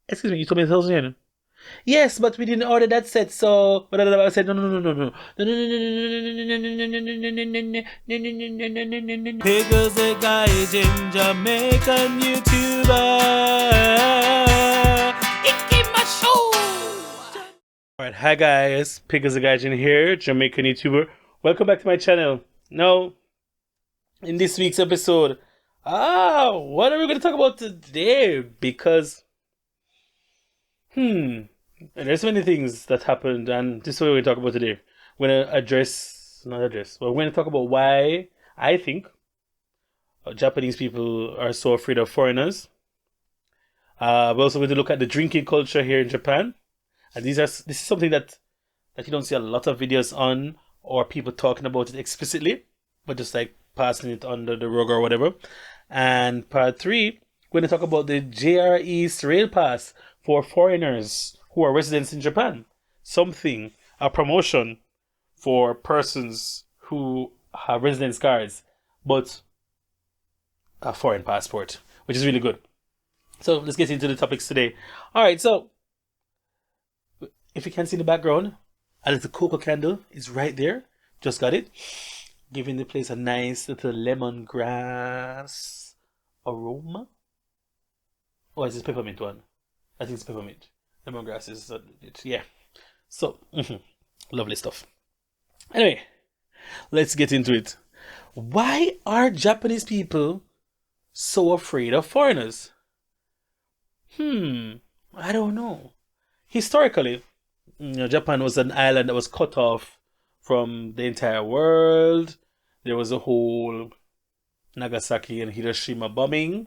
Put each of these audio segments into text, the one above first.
Excuse me, you told me 1,000 yen. Yes, but we didn't order that set, so I said no no no no no no no no no no. Pickles the guy in Jamaican YouTuber. Icky my show. Alright, hi guys, Pickles the guy in here, Jamaican YouTuber. Welcome back to my channel. Now, in this week's episode, what are we going to talk about today? Because, there's many things that happened, and this is what we're going to talk about today. We're going to we're going to talk about why I think Japanese people are so afraid of foreigners. We're also going to look at the drinking culture here in Japan, and this is something that you don't see a lot of videos on or people talking about it explicitly, but just like passing it under the rug or whatever. And part 3, we're going to talk about the JR East Rail Pass for foreigners who are residents in Japan. A promotion for persons who have residence cards, but a foreign passport, which is really good. So let's get into the topics today. Alright, so if you can see in the background, a little cocoa candle is right there. Just got it. Giving the place a nice little lemongrass aroma. Oh, is this peppermint one? I think it's peppermint. Lemongrass is, yeah. So, lovely stuff. Anyway, let's get into it. Why are Japanese people so afraid of foreigners? I don't know. Historically, Japan was an island that was cut off from the entire world. There was a whole Nagasaki and Hiroshima bombing,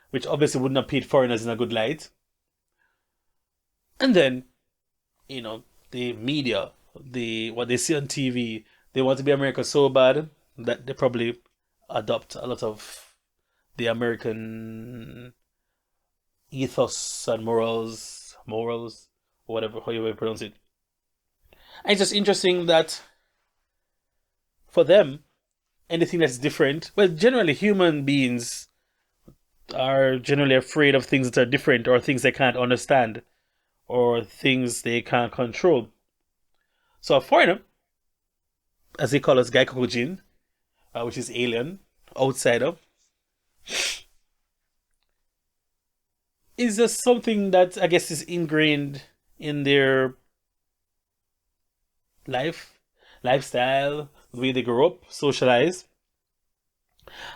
which obviously wouldn't have paid foreigners in a good light. And then, the media, what they see on TV, they want to be America so bad that they probably adopt a lot of the American ethos and morals, whatever, how you pronounce it. And it's just interesting that for them, anything that's different, well, generally human beings are generally afraid of things that are different or things they can't understand or things they can't control. So a foreigner, as they call us, Gaikokujin, which is alien, outsider, is just something that I guess is ingrained in their lifestyle, the way they grow up, socialize.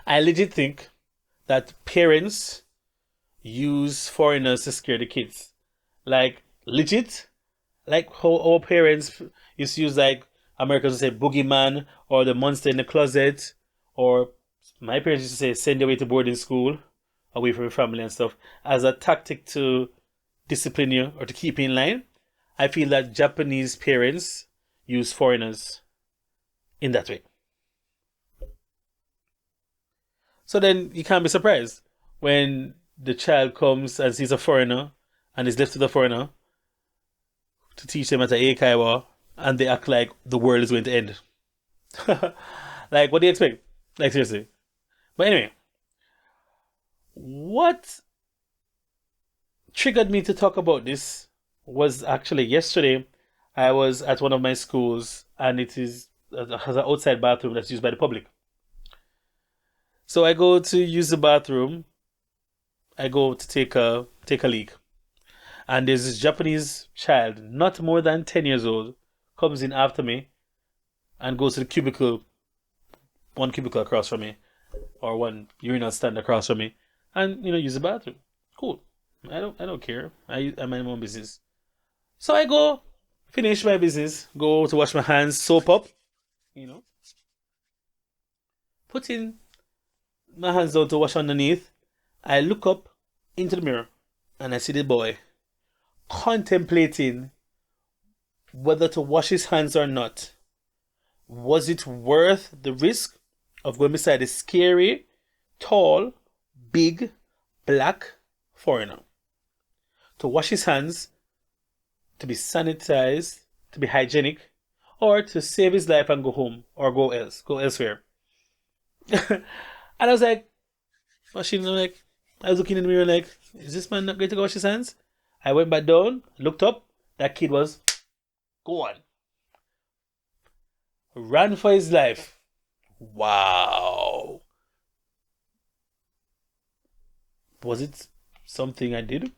I legit think that parents use foreigners to scare the kids. Like, legit. Like how our parents used to use, like, Americans would say boogeyman or the monster in the closet. Or my parents used to say send you away to boarding school, away from your family and stuff, as a tactic to discipline you or to keep you in line. I feel that Japanese parents use foreigners in that way. So then you can't be surprised when the child comes and sees a foreigner and is left with a foreigner to teach them at a eikaiwa and they act like the world is going to end. Like, what do you expect? Like, seriously. But anyway, what triggered me to talk about this was actually yesterday. I was at one of my schools and it has an outside bathroom that's used by the public. So I go to use the bathroom. I go to take a leak. And there's this Japanese child, not more than 10 years old, comes in after me and goes to the one cubicle across from me, or one urinal stand across from me, and use the bathroom. Cool. I don't care. I mind my own business. So I go, finish my business, go to wash my hands, soap up, put in my hands down to wash underneath. I look up into the mirror and I see the boy contemplating whether to wash his hands or not. Was it worth the risk of going beside a scary, tall, big, black foreigner to wash his hands, to be sanitized, to be hygienic, or to save his life and go home or go elsewhere? And I was like, I was looking in the mirror like, is this man not going to go wash his hands? I went back down, looked up, that kid was gone. Ran for his life. Wow. Was it something I did?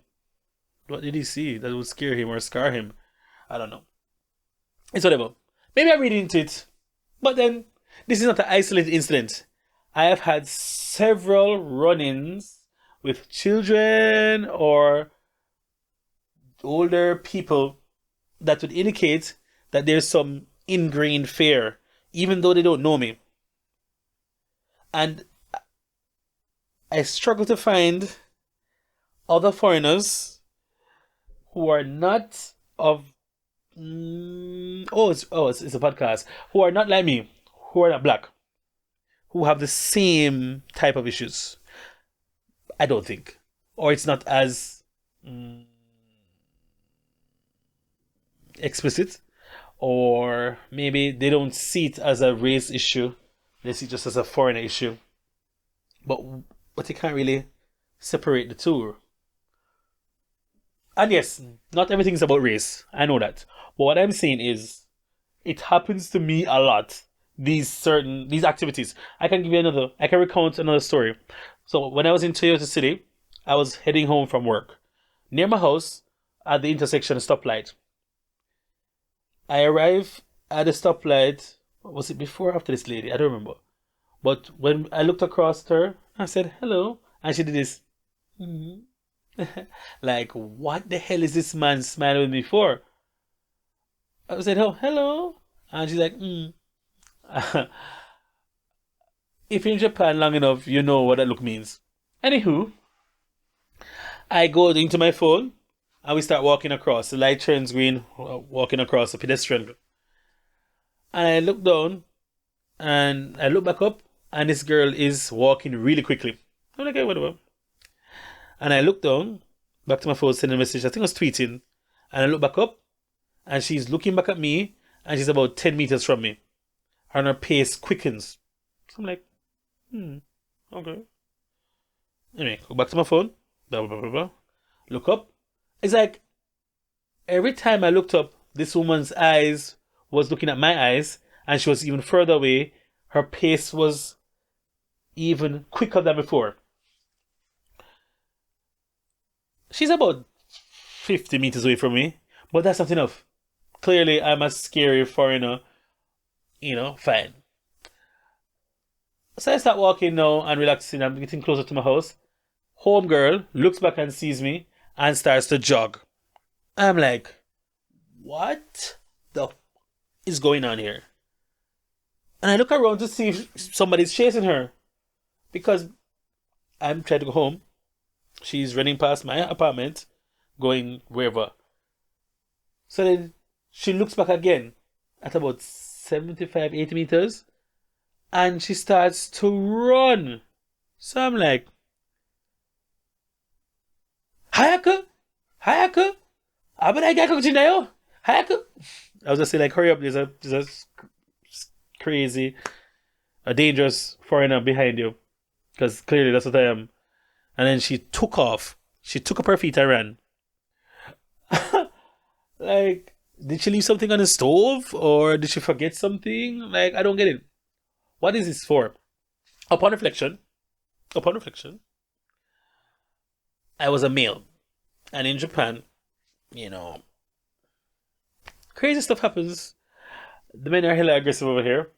What did he see that would scare him or scar him? I don't know. It's whatever. Maybe I'm reading into it. But then, this is not an isolated incident. I have had several run ins with children or older people that would indicate that there's some ingrained fear, even though they don't know me. And I struggle to find other foreigners who are not of it's a podcast, who are not like me, who are not black, who have the same type of issues. I don't think, or it's not as explicit, or maybe they don't see it as a race issue, they see it just as a foreign issue. But you can't really separate the two. And yes, not everything is about race. I know that. But what I'm saying is, it happens to me a lot. These activities. I can recount another story. So when I was in Toyota City, I was heading home from work. Near my house, at the intersection stoplight. I arrived at the stoplight. Was it before or after this lady? I don't remember. But when I looked across at her, I said hello, and she did this. Like, what the hell is this man smiling with me for? I said, oh, hello. And she's like, If you're in Japan long enough, you know what that look means. Anywho, I go into my phone and we start walking across. The light turns green, walking across a pedestrian. And I look down and I look back up and this girl is walking really quickly. I'm like, okay, whatever. And I look down, back to my phone, sending a message. I think I was tweeting. And I look back up, and she's looking back at me, and she's about 10 meters from me. And her pace quickens. So I'm like, okay. Anyway, go back to my phone. Blah, blah, blah, blah. Look up. It's like, every time I looked up, this woman's eyes was looking at my eyes, and she was even further away. Her pace was even quicker than before. She's about 50 meters away from me, but that's not enough. Clearly, I'm a scary foreigner. Fine. So I start walking now and relaxing. I'm getting closer to my house. Homegirl looks back and sees me and starts to jog. I'm like, what the is going on here? And I look around to see if somebody's chasing her. Because I'm trying to go home. She's running past my apartment, going wherever. So then she looks back again at about 75, 80 meters, and she starts to run. So I'm like, Hayaka? Hayaka? I was just saying, like, hurry up, there's a crazy, a dangerous foreigner behind you. Because clearly that's what I am. And then she took off. She took up her feet and ran. Like, did she leave something on the stove? Or did she forget something? Like, I don't get it. What is this for? Upon reflection, I was a male. And in Japan, crazy stuff happens. The men are hella aggressive over here.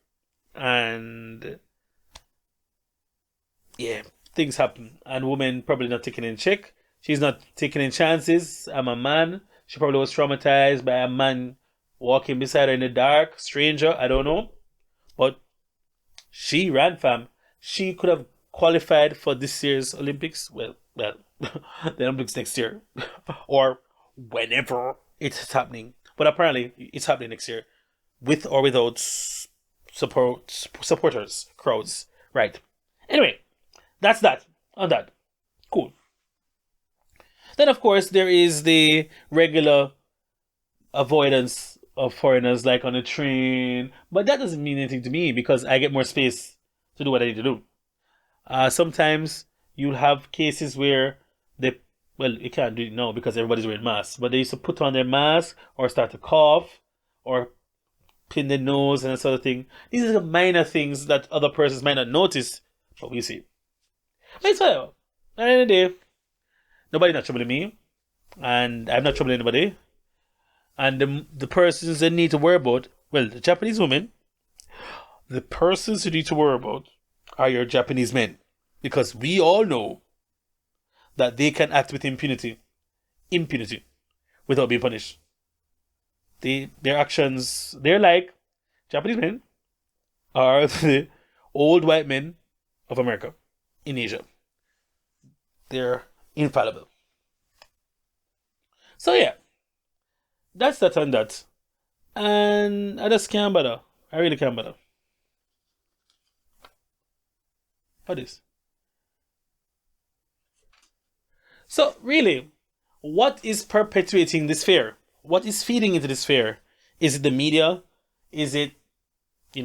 And yeah, things happen. And women probably not taking in check. She's not taking in chances. I'm a man. She probably was traumatized by a man walking beside her in the dark. Stranger, I don't know. But she ran, fam. She could have qualified for this year's Olympics. Well, the Olympics next year. Or whenever it's happening. But apparently, it's happening next year. With or without supporters, crowds. Right. Anyway, that's that. On that. Cool. Then, of course, there is the regular avoidance of foreigners, like on a train. But that doesn't mean anything to me because I get more space to do what I need to do. Sometimes you'll have cases where the well, you can't do it now because everybody's wearing masks, but they used to put on their mask or start to cough or pin their nose and that sort of thing. These are the minor things that other persons might not notice, but we see. But it's whatever. At the end of the day, nobody's not troubling me, and I'm not troubling anybody. And the persons that need to worry about, well, the Japanese women, the persons who need to worry about are your Japanese men. Because we all know that they can act with impunity, without being punished. Their actions, they're like Japanese men are the old white men of America in Asia. They're infallible. So yeah, that's that on that. And I just can't bother. I really can't bother. What is? So really, what is perpetuating this fear? What is feeding into this fear? Is it the media? Is it,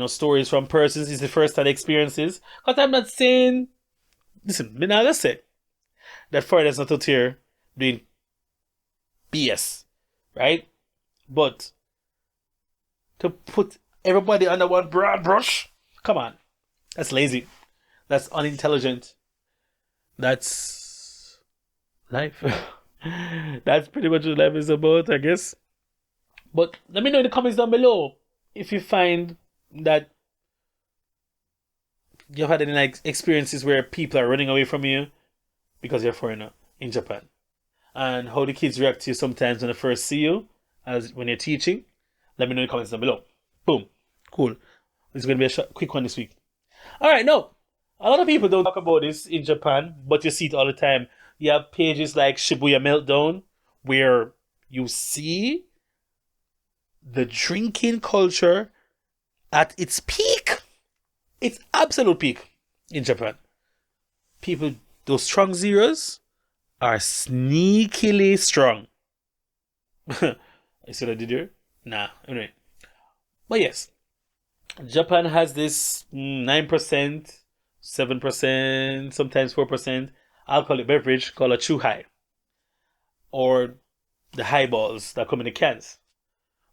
stories from persons? Is it first-hand experiences? Because I'm not saying, listen, now let's say that foreigners not out here doing BS, right? But to put everybody under one broad brush, come on, that's lazy. That's unintelligent. That's life. That's pretty much what life is about, I guess. But let me know in the comments down below if you find that you've had any experiences where people are running away from you because you're a foreigner in Japan, and how the kids react to you sometimes when they first see you, as when you're teaching. Let me know in the comments down below. Boom, cool. This is going to be a quick one this week. All right, no. A lot of people don't talk about this in Japan, but you see it all the time. You have pages like Shibuya Meltdown, where you see the drinking culture at its peak. Its absolute peak in Japan. People, those strong zeros, are sneakily strong. I see what I did here? Nah, anyway. But yes, Japan has this 9%, 7%, sometimes 4% alcoholic beverage called a chuhai, or the highballs that come in the cans,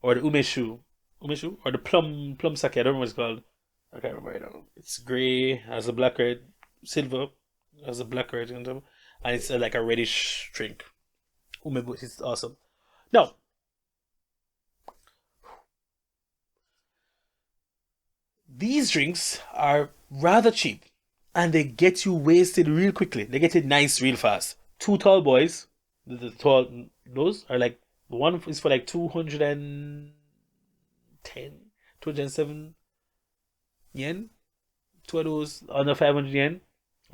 or the umeshu, or the plum sake. I don't remember what it's called. I can't remember right now. It's grey, has a black red, silver, has a black red on top, and it's like a reddish drink. Umeboshi, it's awesome. Now, these drinks are rather cheap, and they get you wasted real quickly. They get it nice real fast. Two tall boys, those are like, one is for like 210, 207 yen. Two of those under 500 yen,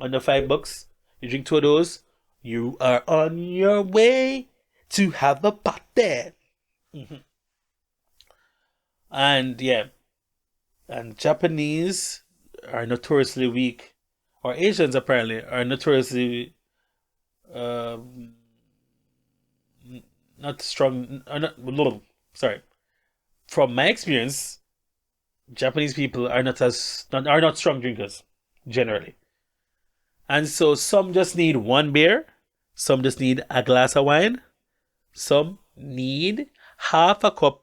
under $5. You drink two of those, you are on your way to have a party. And yeah, and Japanese are notoriously weak, or Asians apparently are notoriously not strong. Sorry, from my experience, Japanese people are not strong drinkers generally, and so some just need one beer, some just need a glass of wine, some need half a cup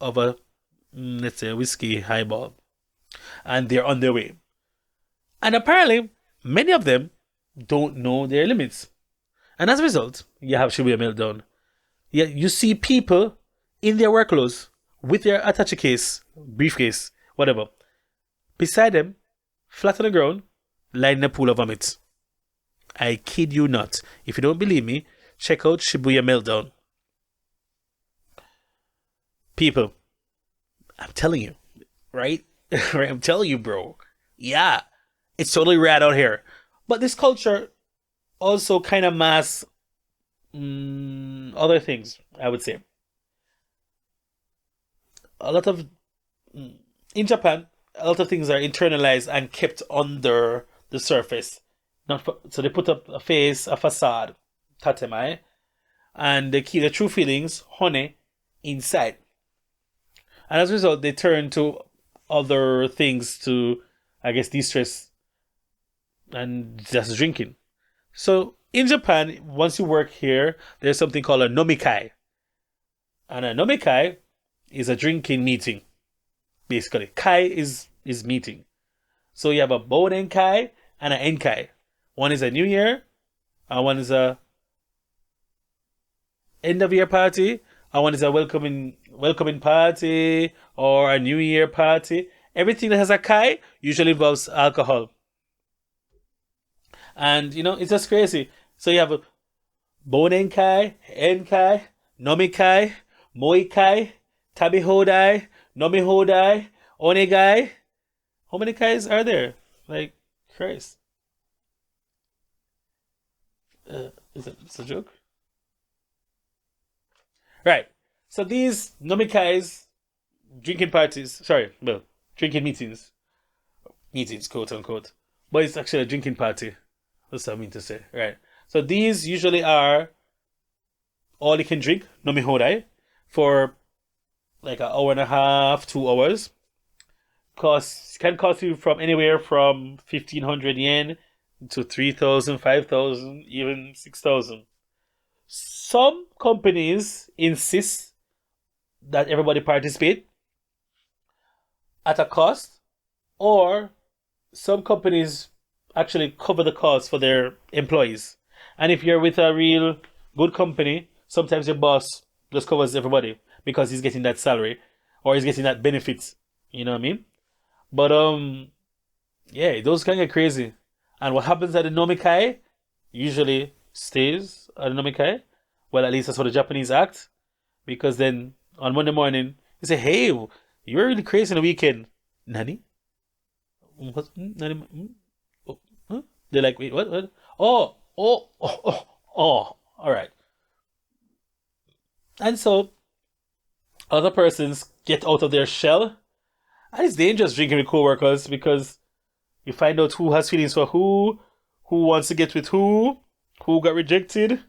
of a, let's say, a whiskey highball, and they're on their way. And apparently, many of them don't know their limits. And as a result, you have Shibuya Meltdown. Yeah, you see people in their work clothes with their attaché case, briefcase, whatever, beside them, flat on the ground, lying in a pool of vomit. I kid you not. If you don't believe me, check out Shibuya Meltdown. People, I'm telling you, right? I'm telling you, bro. Yeah, it's totally rad out here. But this culture also kind of masks other things, I would say. In Japan, a lot of things are internalized and kept under the surface. So they put up a facade, tatemae, and they keep the true feelings, hone, inside. And as a result, they turn to other things to, I guess, de-stress and just drinking. So in Japan, once you work here, there's something called a nomikai. And a nomikai is a drinking meeting, basically. Kai is meeting. So you have a Bonen Kai and an Enkai. One is a New Year, and one is a end of year party, and one is a welcoming party or a New Year party. Everything that has a Kai usually involves alcohol. And it's just crazy. So you have a Bonen Kai, Enkai, Nomikai, Moikai, Tabihodai, Nomihodai, Onegai. How many Kais are there? Like, Christ. Is it a joke? Right. So these Nomikais, drinking parties, drinking meetings, quote unquote. But it's actually a drinking party. That's what I mean to say. Right. So these usually are all you can drink, Nomihodai, for like an hour and a half, 2 hours. Can cost you from anywhere from 1,500 yen to 3,000, 5,000, even 6,000. Some companies insist that everybody participate at a cost, or some companies actually cover the cost for their employees. And if you're with a real good company, sometimes your boss just covers everybody because he's getting that salary or he's getting that benefits. You know what I mean? But yeah, those can get crazy. And what happens at the Nomikai usually stays at the Nomikai. Well, at least that's how the Japanese act. Because then on Monday morning, they say, hey, you were really crazy on the weekend. Nani? What? Nani? Oh, huh? They're like, wait, what? Oh, all right. And so other persons get out of their shell. And it's dangerous drinking with coworkers because you find out who has feelings for who wants to get with who got rejected,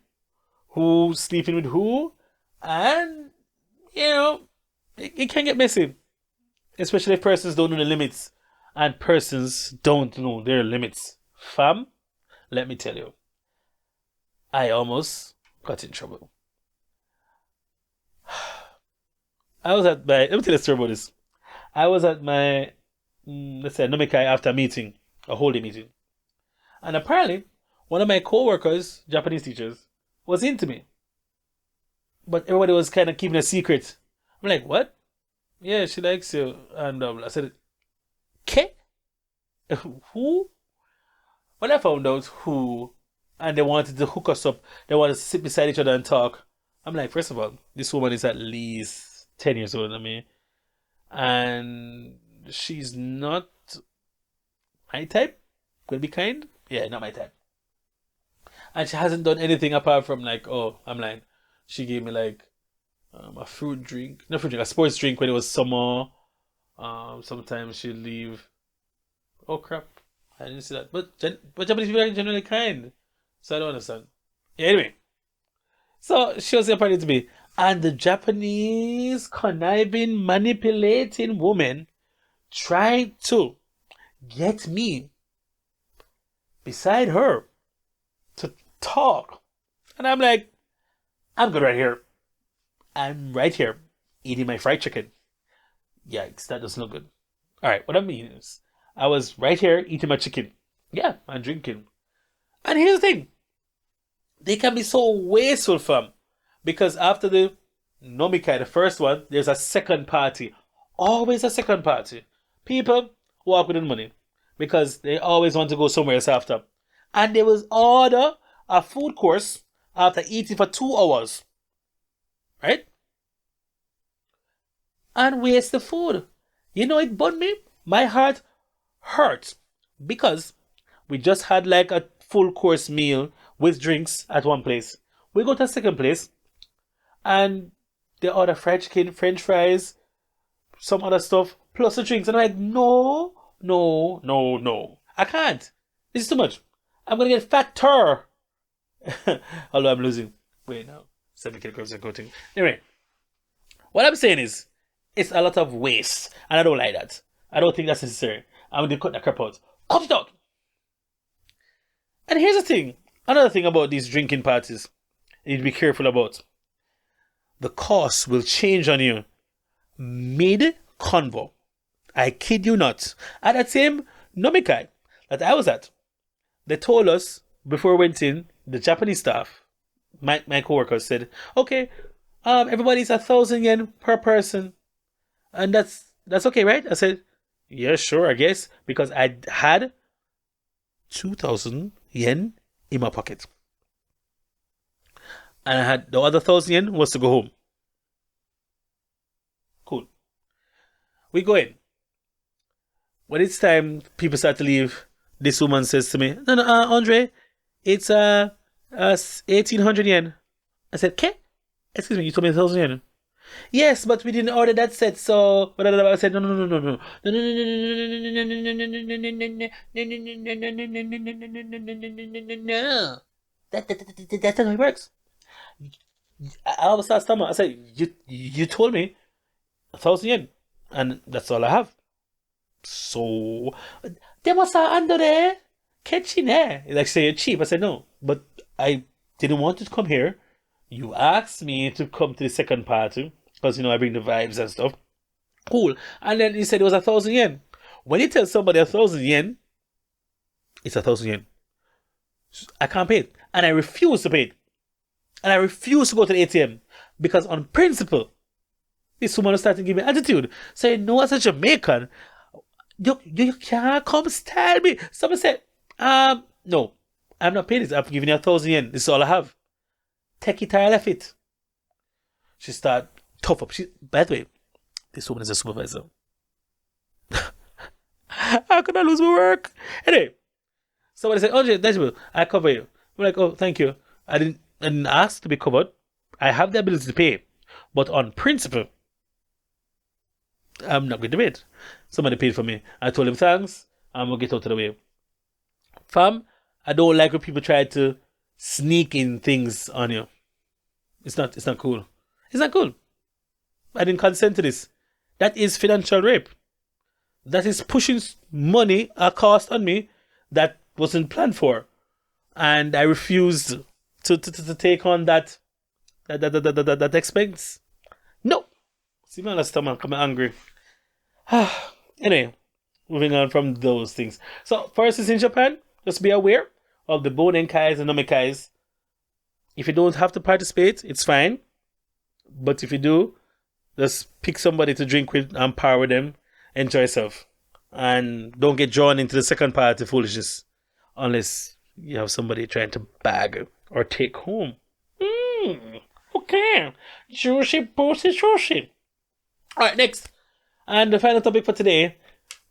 who's sleeping with who, and it can get messy, especially if persons don't know the limits, and persons don't know their limits. Fam, let me tell you, I almost got in trouble. Let me tell you a story about this. I was at my, let's say, Nomikai after a meeting, a holy meeting. And apparently, one of my co-workers, Japanese teachers, was into me. But everybody was kind of keeping a secret. I'm like, what? Yeah, she likes you. And I said, Ke? Who? When I found out who, and they wanted to hook us up, they wanted to sit beside each other and talk. I'm like, first of all, this woman is at least 10 years older than me. And she's not my type. Gonna be kind? Yeah, not my type. And she hasn't done anything apart from like, oh, I'm lying. She gave me like a fruit drink, not fruit drink, a sports drink when it was summer. Sometimes she'll leave. Oh crap, I didn't see that. But Japanese people are generally kind, so I don't understand. Yeah, anyway, so she was apparently to me, and the Japanese conniving, manipulating woman tried to get me beside her to talk. And I'm like, I'm good right here. I'm right here eating my fried chicken. Yikes, that doesn't look good. Alright, what I mean is, I was right here eating my chicken. Yeah, and drinking. And here's the thing. They can be so wasteful, fam. Because after the Nomikai, the first one, there's a second party. Always a second party. People walk with the money. Because they always want to go somewhere else after. And they will order a food course after eating for 2 hours. Right? And waste the food. You know, it burned me. My heart hurt. Because we just had like a full course meal with drinks at one place. We go to a second place. And they order fried chicken, french fries, some other stuff, plus the drinks. And I'm like, no. I can't. This is too much. I'm going to get fatter. Although I'm losing. Wait, now. 7 kilograms of coating. Anyway, what I'm saying is, it's a lot of waste. And I don't like that. I don't think that's necessary. I'm going to cut that crap out. Cut it out. And here's the thing. Another thing about these drinking parties, you need to be careful about. The cost will change on you mid-convo. I kid you not. At that same nomikai that I was at, they told us before we went in, the Japanese staff, my coworkers said, okay, everybody's 1,000 yen per person. And that's okay, right? I said, yeah, sure, I guess. Because I had 2,000 yen in my pocket. And I had the other 1,000 yen was to go home. Cool. We go in. When it's time, people start to leave. This woman says to me, no, Andre, it's 1,800 yen. I said, okay. Excuse me, you told me 1,000 yen. Yes, but we didn't order that set, so I said no. That's not how it works. I was asked Tama, I said, you told me 1,000 yen, and that's all I have. So they must have under there catching there. Like say you're cheap. I said no, but I didn't want to come here. You asked me to come to the second party because I bring the vibes and stuff. Cool. And then he said it was 1,000 yen. When you tell somebody 1,000 yen, it's 1,000 yen. I can't pay it, and I refuse to pay it, and I refuse to go to the ATM because on principle, this woman started to give me attitude, saying, "No, as a Jamaican, you can't come style me." Someone said, no, I'm not paying this. I'm giving you 1,000 yen. This is all I have. Take it or I left it. She started tough up. By the way, this woman is a supervisor. How could I lose my work? Anyway, somebody said, "Oh, Dejable, I cover you." I'm like, "Oh, thank you. I didn't ask to be covered. I have the ability to pay, but on principle, I'm not going to pay it." Somebody paid for me. I told him thanks. I'm gonna get out of the way. Fam, I don't like when people try to sneak in things on you. It's not cool. It's not cool. I didn't consent to this. That is financial rape. That is pushing money, a cost on me that wasn't planned for. And I refused to take on that expense. No. See my last time I'm angry. Anyway, moving on from those things. So, first is in Japan, just be aware of the bonenkais and nomikais. If you don't have to participate, it's fine. But if you do, just pick somebody to drink with and par with them. Enjoy yourself. And don't get drawn into the second part of foolishness. Unless you have somebody trying to bag or take home. Okay. Juicy, boosty, juicy. Alright, next. And the final topic for today,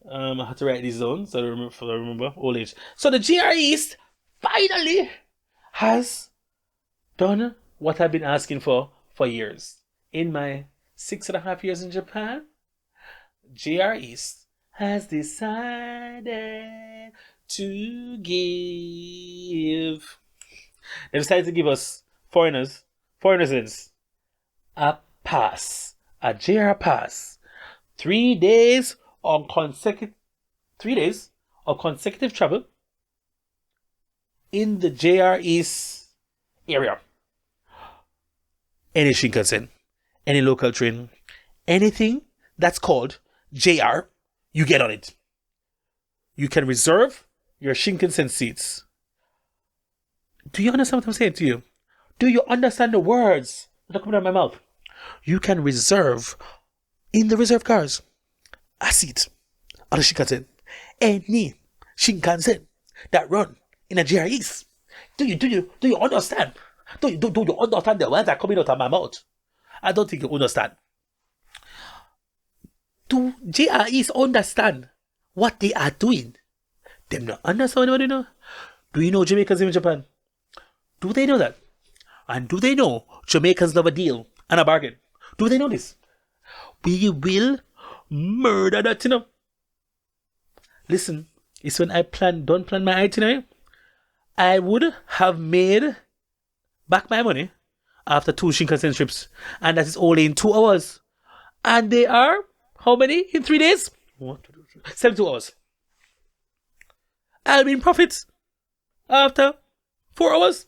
I had to write these down so I remember old age. So the GR East finally has done what I've been asking for years. In my 6.5 years in Japan, GR East has decided to give. They decided to give us foreigners, a pass, a GR pass. 3 days of consecutive travel in the JR East area. Any Shinkansen, any local train, anything that's called JR, you get on it. You can reserve your Shinkansen seats. Do you understand what I'm saying to you? Do you understand the words that are coming out of my mouth? You can reserve in the reserved cars a seat on the Shinkansen. Any Shinkansen that run in a JR East. Do you understand? Do you understand the words that are coming out of my mouth? I don't think you understand. Do JR East understand what they are doing? Them not understand what they know. Do you know Jamaicans in Japan? Do they know that? And do they know Jamaicans love a deal and a bargain? Do they know this? We will murder that, Listen, it's when I don't plan my itinerary, I would have made back my money after 2 Shinkansen trips. And that is only in 2 hours. And they are, how many in 3 days? 72 hours. I'll be in profit after 4 hours.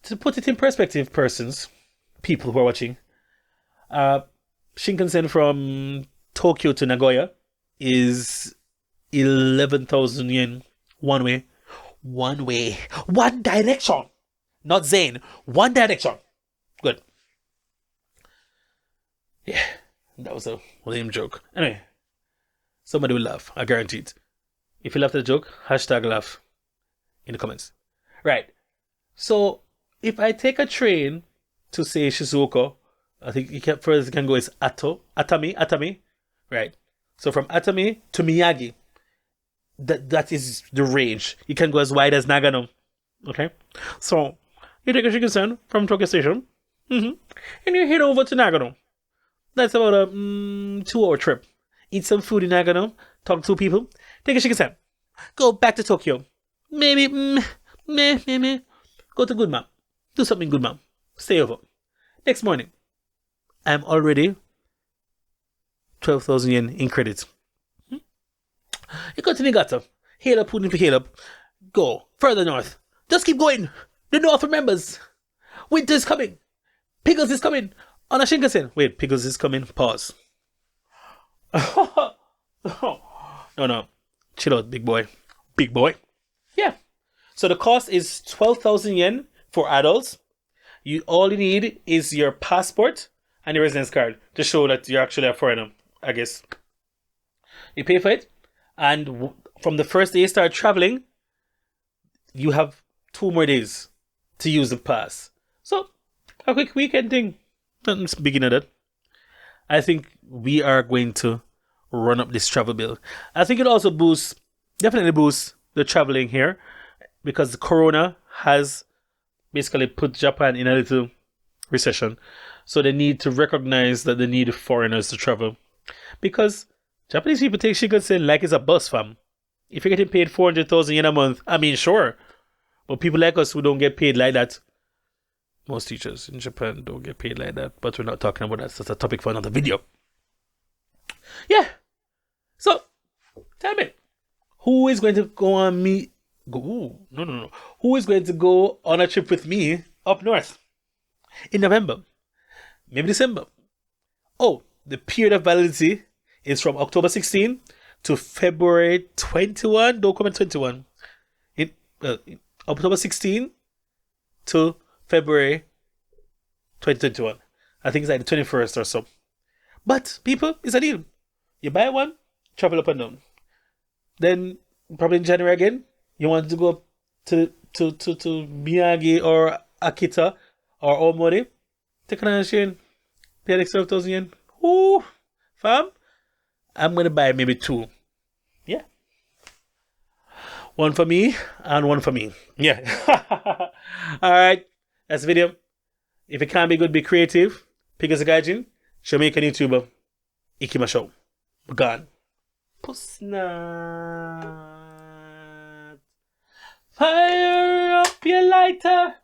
To put it in perspective, people who are watching, Shinkansen from Tokyo to Nagoya is 11,000 yen one way. One way. One direction. Not Zane. One direction. Good. Yeah, that was a lame joke. Anyway, somebody will laugh. I guarantee it. If you laughed at the joke, hashtag laugh in the comments. Right. So, if I take a train to say Shizuoka, I think furthest you can go is Atami. Right. So from Atami to Miyagi, that is the range. You can go as wide as Nagano. Okay. So you take a Shinkansen from Tokyo Station, and you head over to Nagano. That's about a 2-hour trip. Eat some food in Nagano, talk to people, take a Shinkansen, go back to Tokyo. Maybe, go to Good Mom. Do something Good Mom. Stay over. Next morning, I'm already 12,000 yen in credits. You go to Niigata. Hail up, hail up. Go further north. Just keep going. The north remembers. Winter is coming. Pickles is coming. On a Shinkansen. Wait, Pickles is coming. Pause. No. Chill out, big boy. Big boy. Yeah. So the cost is 12,000 yen for adults. All you need is your passport and your residence card to show that you're actually a foreigner, I guess. You pay for it, and from the first day you start traveling, you have 2 more days to use the pass. So, a quick weekend thing. Nothing's big in that. I think we are going to run up this travel bill. I think it also definitely boosts the traveling here, because the corona has basically put Japan in a little recession. So they need to recognize that they need foreigners to travel. Because Japanese people take Shinkansen like it's a bus, fam. If you're getting paid 400,000 yen a month, I mean, sure. But people like us who don't get paid like that, most teachers in Japan don't get paid like that. But we're not talking about that. That's a topic for another video. Yeah. So, tell me, who is going to go on me? No. Who is going to go on a trip with me up north in November? Maybe December. Oh, the period of validity is from October 16 to February 21. Don't comment 21. October 16 to February 2021. I think it's like the 21st or so. But people, it's a deal. You buy one, travel up and down. Then probably in January again, you want to go to Miyagi or Akita or Omori. Take an train, pay an extra 12,000 yen. Ooh, fam, I'm gonna buy maybe 2. Yeah. One for me and one for me. Yeah. Alright. That's the video. If it can't be good, be creative. Pick as a gaijin. Jamaican YouTuber. Ikimashou. We're gone. Pusnat. Fire up your lighter.